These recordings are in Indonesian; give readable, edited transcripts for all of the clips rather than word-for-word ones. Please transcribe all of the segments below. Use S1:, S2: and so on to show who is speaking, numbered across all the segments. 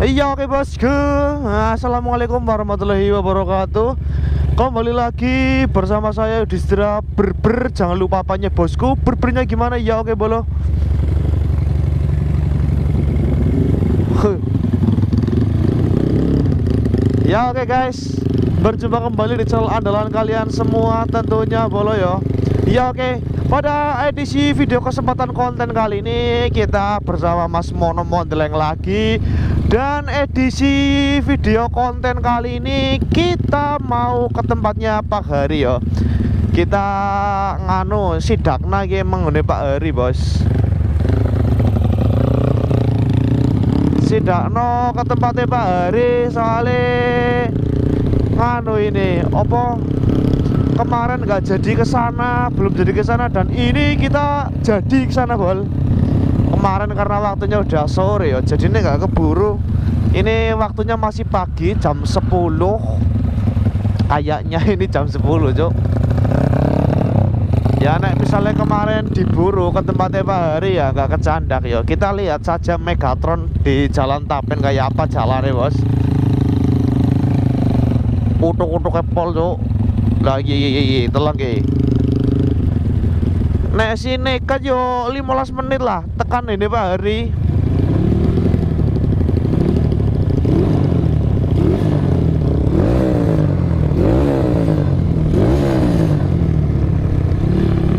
S1: Iya oke bosku. Assalamualaikum warahmatullahi wabarakatuh. Kembali lagi bersama saya Yudhistira Berber. Jangan lupa apanya bosku. Berbernya gimana ya oke bolo. Ya oke guys, berjumpa kembali di channel andalan kalian semua tentunya bolo yo. Ya oke, pada edisi video kesempatan konten kali ini kita bersama Mas Mono Mondeleng lagi. Dan edisi video konten kali ini kita mau ke tempatnya Pak Hari yo. Kita nganu sidakna ki menghuni Pak Hari bos. Sidakno ke tempatnya Pak Hari soalnya nganu ini opo kemarin nggak jadi ke sana, belum jadi ke sana, dan ini kita jadi ke sana bol. Kemarin karena waktunya udah sore ya, jadi ini nggak keburu. Ini waktunya masih pagi jam 10. Kayaknya ini jam 10 cok. Ya nek misalnya kemarin diburu ke tempatnya Pak Hari ya nggak kecandak ya. Kita lihat saja Megatron di Jalan Tapen kayak apa jalannya bos. Utuk-utuk kepol cok. Lagi telang ki. Nek si nekat yo 15 menit lah tekan ini Pak Hari.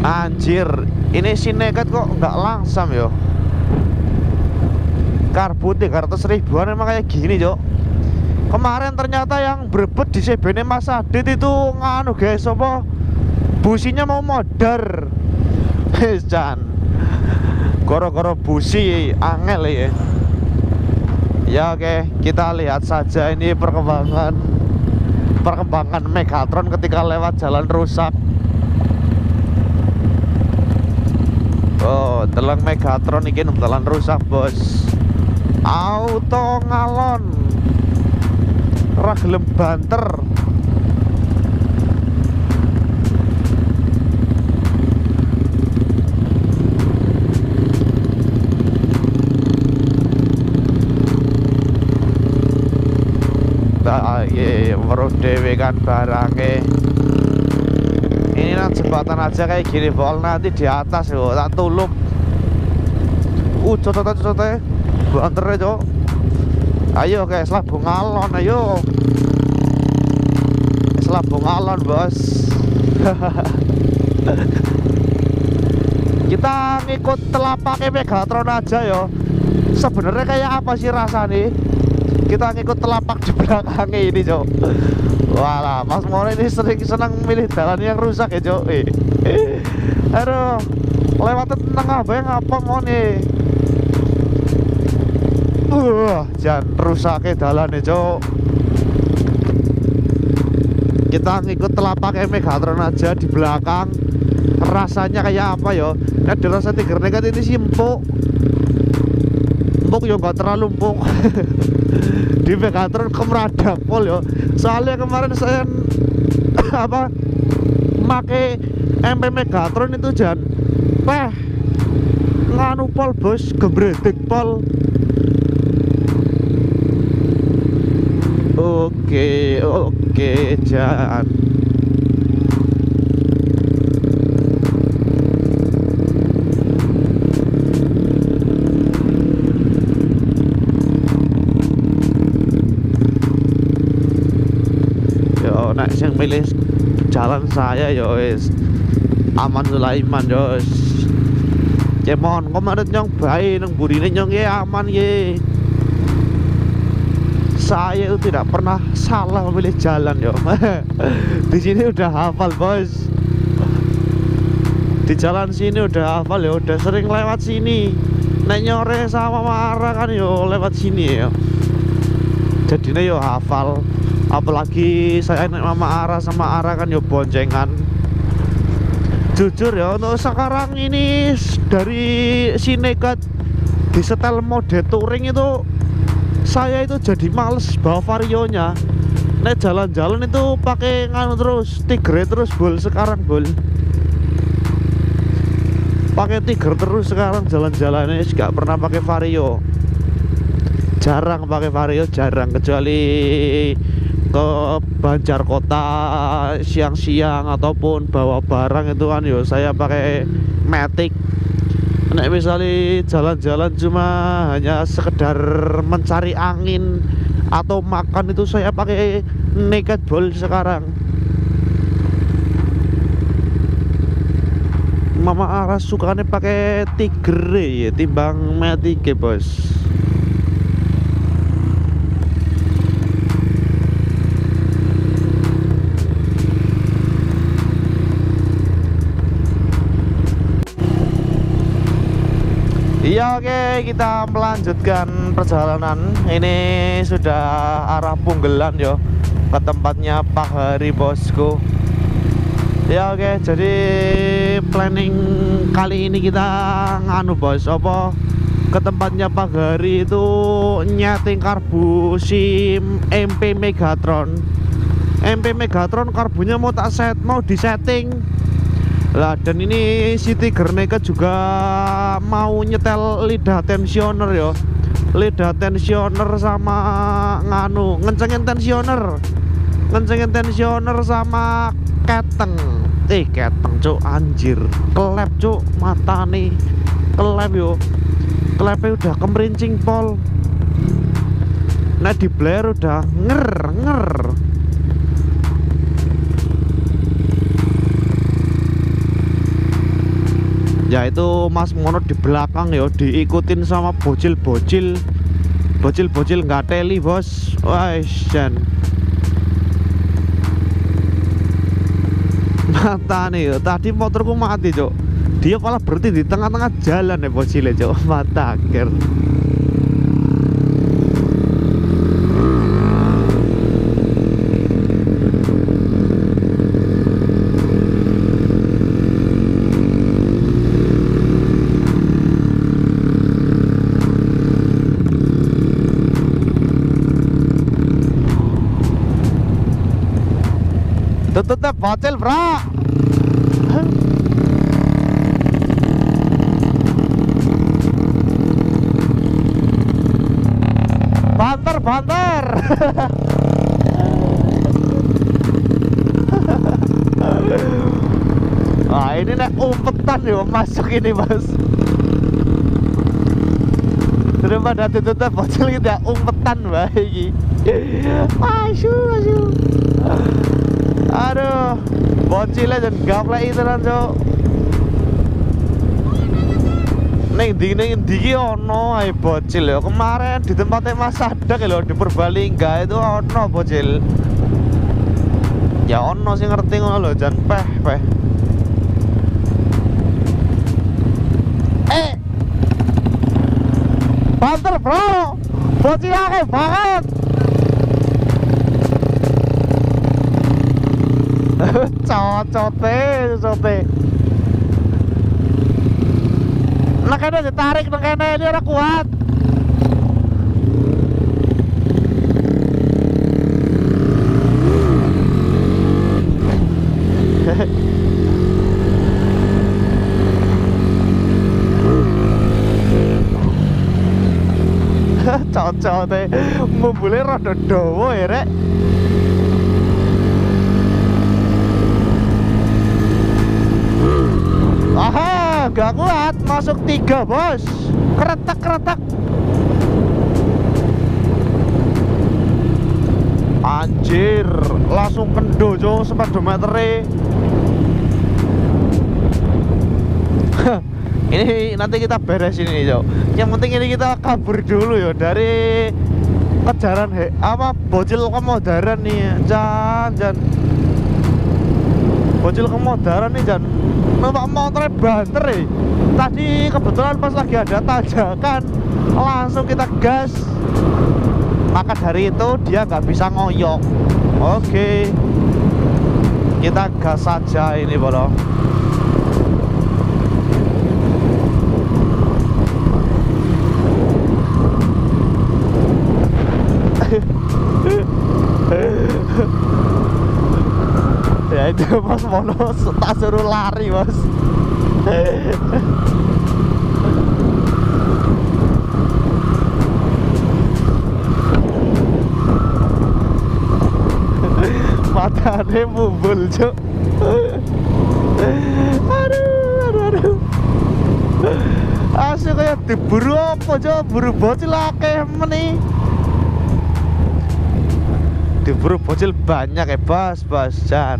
S1: Anjir, ini si nekat kok nggak langsam yo. Karbu 300 ribuan emang kayak gini cok. Kemarin ternyata yang berebut di CBN Mas Adit itu nganu guys, apa businya mau modar. Jan goro-goro busi angel ya. Ya oke, kita lihat saja ini perkembangan Megatron ketika lewat jalan rusak. Oh, telang Megatron ini jalan rusak bos. Auto ngalon raglem banter. Weruh dhewe kan barangnya. Ini nang jembatan aja kayak gini bol, nanti di atas yo tak tulung. Cote banter cok. Ayo guys, Labu Ngalon ayo. Labu Ngalon bos. Kita ngikut telapaknya Megatron aja yo. Sebenarnya kayak apa sih rasanya? Kita ngikut telapak di belakangnya ini cok. Walah, Mas Mono ini senang milih jalan yang rusak ya cok. Aduh, lewat tengah apa yang ngapa mau nih? Jangan rusaknya jalan ya cok. Kita ngikut telapaknya Megatron aja di belakang. Rasanya kayak apa yo? Nah dirasa tiger nekat ini sih empuk yo, nggak terlalu empuk. Di Megatron kemeradak pol yo. Soalnya kemarin saya apa make MP Megatron itu jan nganu pol bos, gebredek pol. Oke jan. Nek sing milih jalan saya yo wis aman Sulaiman yo. Cemon kemarin nyong bae nang burine nyong ya aman ye. Saya itu tidak pernah salah memilih jalan yo. Di sini udah hafal bos. Di jalan sini udah hafal ya, udah sering lewat sini. Nek nyore sama marah kan yo lewat sini ya. Jadinya yo hafal. Apalagi saya naik Mama Ara sama Ara kan yo boncengan. Jujur ya untuk sekarang ini dari si nekat di setel mode touring itu saya itu jadi males bawa varionya. Nek jalan-jalan itu pakai nganu terus Tigre terus bol sekarang bol. Pakai Tiger terus sekarang jalan-jalannya, gak pernah pakai Vario. jarang pakai Vario, jarang, kecuali ke Banjar Kota siang-siang ataupun bawa barang itu kan yo saya pakai Matic. Nek misalnya jalan-jalan cuma hanya sekedar mencari angin atau makan itu saya pakai Naked Ball sekarang. Mama Aras sukanya pakai Tigre ya timbang Matic ya bos. Iya oke, kita melanjutkan perjalanan. Ini sudah arah Punggelan yo, ke tempatnya Pak Hari bosku. Ya oke, jadi planning kali ini kita nganu bos, apa ke tempatnya Pak Hari itu nyeting karbu SIM MP Megatron. MP Megatron karbunya mau disetting. Lah dan ini si Tiger Naked juga mau nyetel lidah tensioner yo. Lidah tensioner sama nganu ngencengin tensioner sama keteng. Keteng cuk, anjir. Kelep cuk, mata nih. Kelep yo. Kelepnya udah kemerincing pol. Nah di blare udah nger. Ya itu Mas Mono di belakang ya diikutin sama bocil-bocil nggak teli bos. Wah Jan mata nih ya. Tadi motorku mati cok, dia malah berhenti di tengah-tengah jalan ya bocilnya cok, mata akhir. Tutupnya bocil bro. Banter. Wah ini nek umpetan ya masuk ini bos. Daripada tutupnya bocil kita umpetan bah ini. Asyuh. Aduh, bocilnya dan gaplek itu kan cok. Neng di ono ay bocil ya. Kemarin di tempatnya Mas Sadak ya di Purbalingga itu ono bocil. Ya ono sih ngerti ngono lho, jan peh. Banter bro, bocil akeh banget. cote nekene ditarik nekene ini ora kuat. cote mobilnya rada dawa ya rek. Aha, gak kuat, masuk 3 bos. Keretak. Anjir, langsung kendo jo speedometernya. Ini nanti kita beresin ini jo. Yang penting ini kita kabur dulu ya dari kejaran bocil kemodaran nih. Jan bocil kemodaran nih Jan. Numpak motornya banter ya. Tadi kebetulan pas lagi ada tanjakan langsung kita gas. Maka dari itu dia nggak bisa ngoyok. Oke, kita gas saja ini bolo. Ya itu Mas Mono tak suruh lari bos. Jane mumbul cuk. Aduh. Asli kayak diburu apa cuk, buru bocil akeh meni. Diburu bocil banyak ya bos Jan.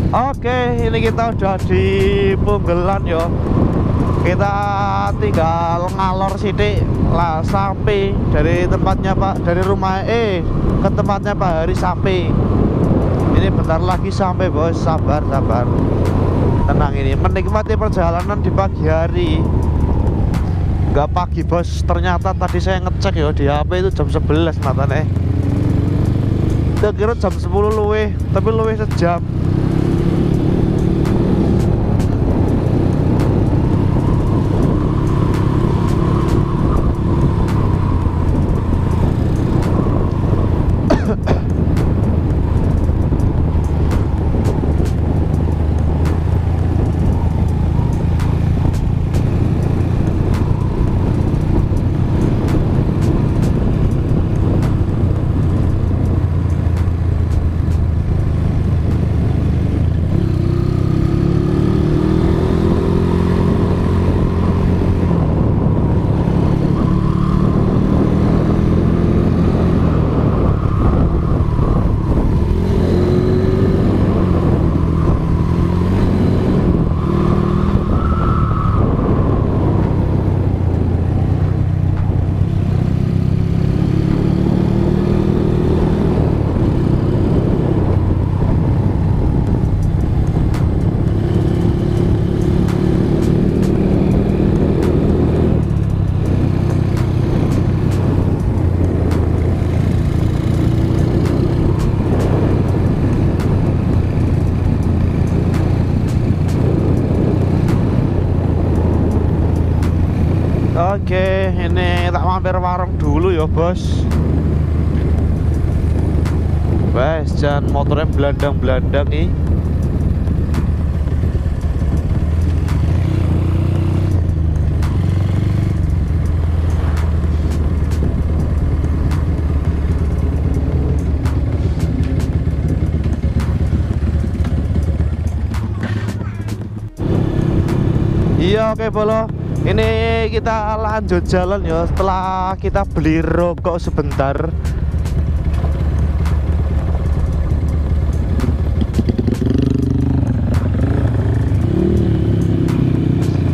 S1: Oke, ini kita udah di Punggelan yo. Kita tinggal ngalor sidik lah sampai dari tempatnya Pak, dari rumah ke tempatnya Pak Hari sampai. Ini bentar lagi sampai bos, sabar. Tenang ini, menikmati perjalanan di pagi hari. Gak pagi bos, ternyata tadi saya ngecek yo di HP itu jam 11 matanya. Saya kira jam 10 luweh, tapi luweh sejam. Oke, ini tak mampir warung dulu ya bos. Wes, jangan motornya belandang-belandang nih. Iya oke bolo. Ini kita lanjut jalan ya setelah kita beli rokok sebentar.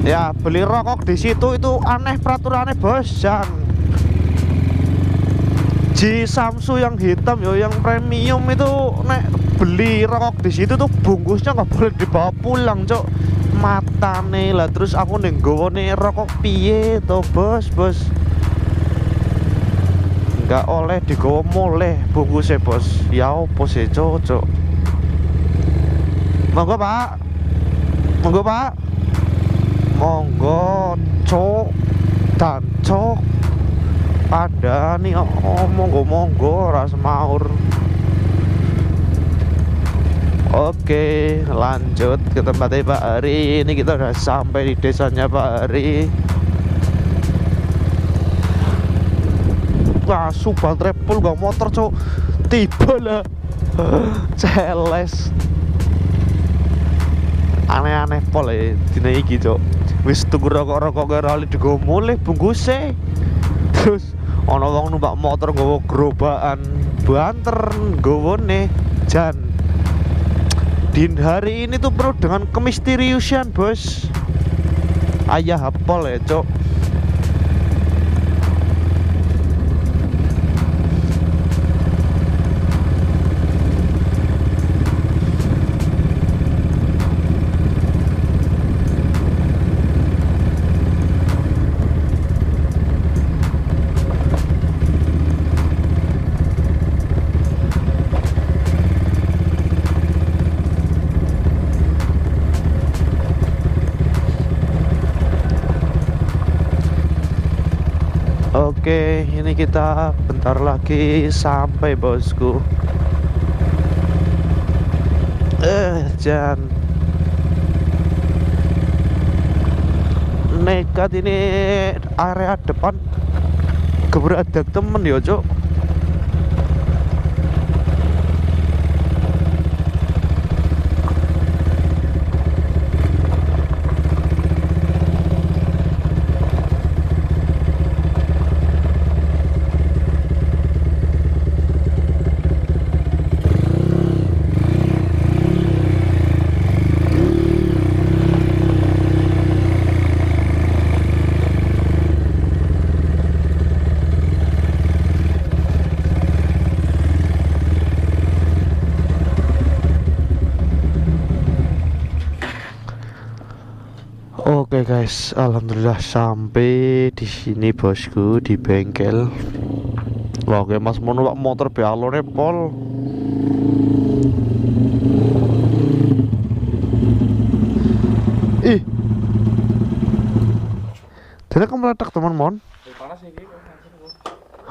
S1: Ya beli rokok di situ itu aneh peraturannya bos Jan. Di Samsu yang hitam yo, yang premium itu nek beli rokok di situ tuh bungkusnya nggak boleh dibawa pulang cok. Matane lah, terus aku ning gowone rokok piye to bos nggak oleh digowo muleh bungkusnya bos. Ya opo sih cocok. Monggo pak, monggo cok dan cok ada nih. Oh monggo ras maur. Oke, lanjut ke tempatnya Pak Hari. Ini kita udah sampai di desanya Pak Hari. Wah, Subang Trepul gak motor cok. Tiba lah. Celes. Aneh-aneh pol ya dina iki cok. Wis tuku rokok-rokok gara oli digo mulih bungkusnya. Terus ono wong numpak motor nggawa gerobaan banter nggawone Jan. Din hari ini tuh penuh dengan kemisteriusan bos. Ayah hafal ya cok. ini kita bentar lagi sampai bosku. Jangan nekat ini area depan keburu ada temen ya cok. Oke guys, alhamdulillah sampai di sini bosku di bengkel. Oke mas mau numpak motor bealone pol. Ih, jadi kamu letak teman mon?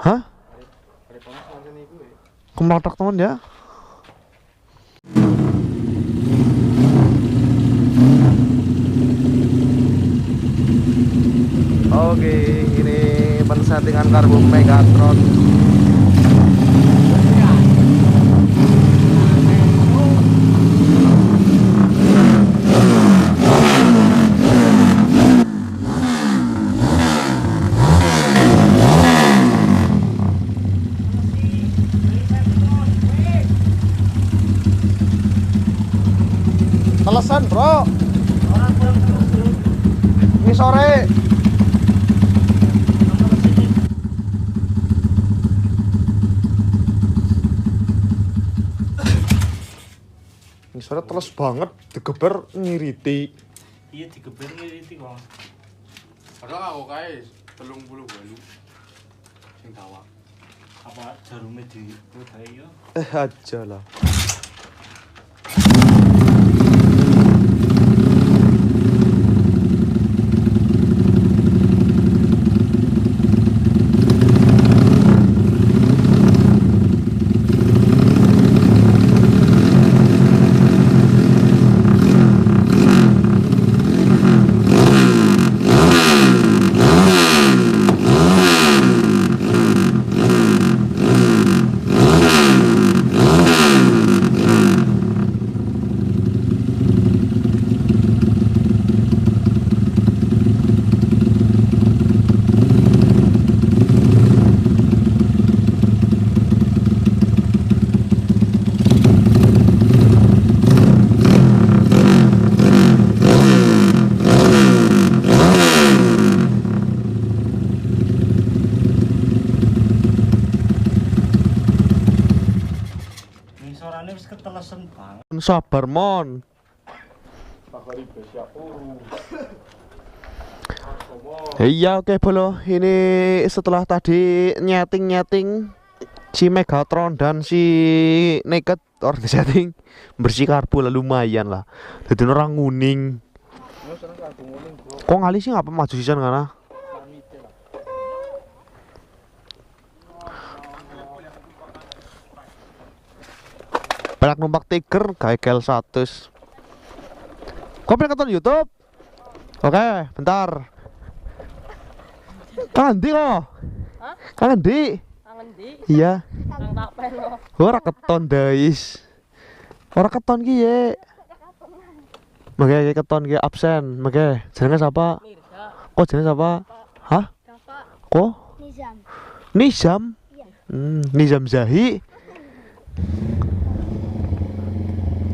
S1: Hah? Kamu letak teman ya? Oke, ini pensettingan karbu Megatron. Telesan bro. Ini sore. Soalnya teles banget, digeber ngiriti.
S2: Iya digeber ngiriti kok.
S3: Padahal aku kae 38 sing tawa.
S2: Apa jarume di kae yo?
S1: Aja lah.
S2: Sorane wis ketelesen banget.
S1: Sabar mon. Iya oke bolo. Ini setelah tadi nyeting si Megatron dan si Naked orang setting bersih karbu lah lumayan lah. Jadi orang nguning. Kok ngali sih ngapa maju sisan kana? Banyak numpak Tiger gagal 100. Kau pengen nonton YouTube? Oke, bentar. Kangen di kok?
S4: Hah?
S1: Kangen di?
S4: Kangen di?
S1: Iya.
S4: Kang tapen lo.
S1: Ora keton guys. Ora keton ki ye. Mage keton ki absen. Mage jenenge siapa?
S4: Mirza.
S1: Kok jenenge siapa? Hah?
S4: Dafa.
S1: Kok?
S4: Nizam.
S1: Nizam?
S4: Iya.
S1: Nizam Zahi.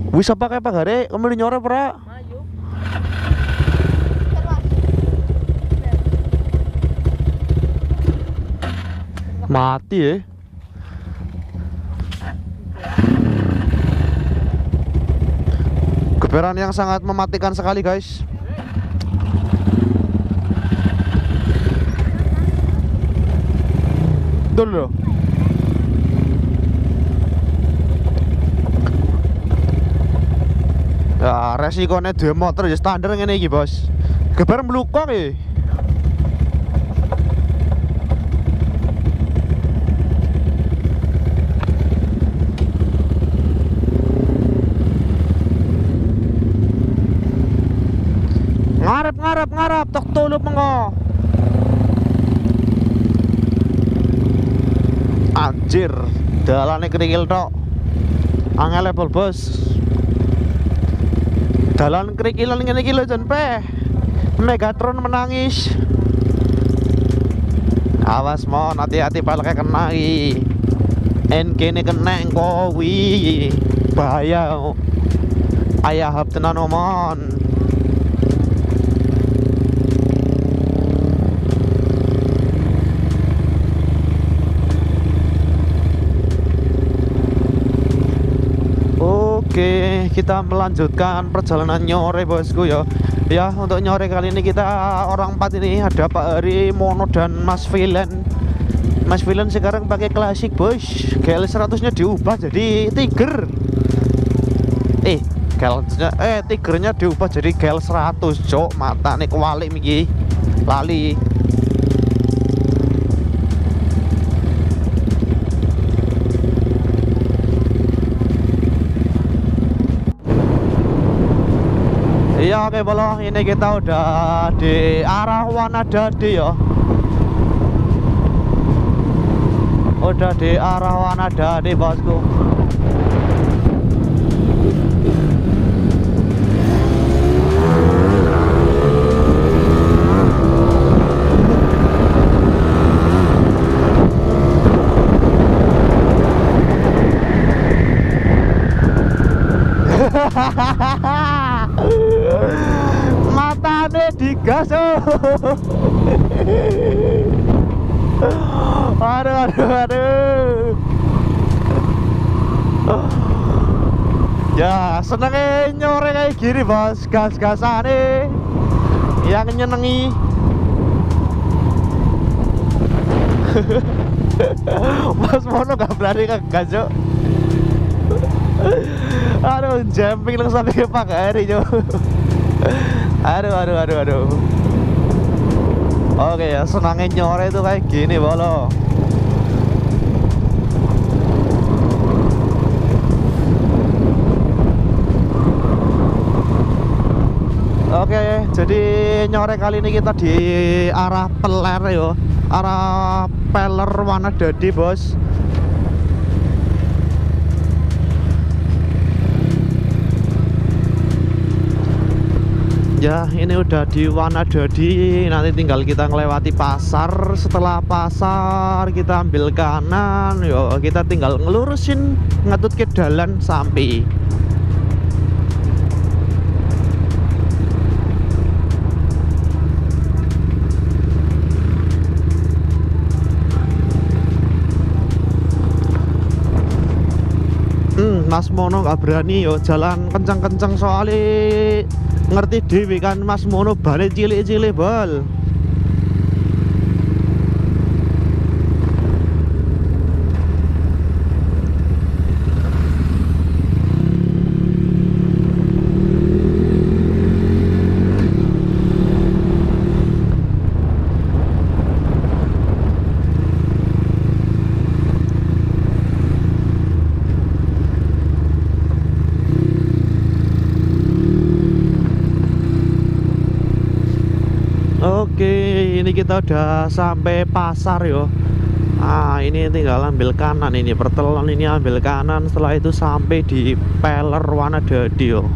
S1: Wis apa kayak pagare? Kamu nyore pra?
S4: Maju.
S1: Mati ya. Geberan yang sangat mematikan sekali guys. Dulu. Ya resikonya dua motor ya standar ngene iki bos. Geberan melukok ya. ngarap tok tulup mengko. Anjir, dalane kerikil tok. Angel level bos. Dalan kerikilan ngene iki lho jan pe. Megatron menangis. Awas mon, hati-hati palke kena iki. NK ini kena engko wi. Bahaya. Ayah hap tenan mon. Oke, kita melanjutkan perjalanan nyore bosku ya. Ya, untuk nyore kali ini kita orang 4 ini ada Pak Hari, Mono dan Mas Villain. Mas Villain sekarang pakai klasik bos. GL 100-nya diubah jadi Tiger. Tigernya diubah jadi GL 100, cok. Mata nih kewalik iki. Lali. Iya oke bolo, ini kita udah di arah Wanadadi ya. Udah di arah Wanadadi bosku. Matane digas. Aduh. Ya senengnya nyore kayak gini bos, gas-gasane yang nyenengi. Mas Mono gak berani ngegas yuk. Aduh, jumping langsung sampai ke Pak Hari yo. Aduh. Oke ya, senangnya nyore itu kayak gini bolo. Oke, jadi nyore kali ini kita di arah Peler yo, arah Peler Wanadadi bos. Ya ini udah di Wanadadi, nanti tinggal kita ngelewati pasar. Setelah pasar kita ambil kanan, yo kita tinggal ngelurusin ngetut ke dalan sampai. Mas Mono gak berani yo jalan kencang-kencang soalnya ngerti dewi kan Mas Mono balik cilik-cilik bal. Oke, ini kita udah sampai pasar yo. Ah, ini tinggal ambil kanan ini, pertelan ini ambil kanan, setelah itu sampai di Peler Wanadadi yo.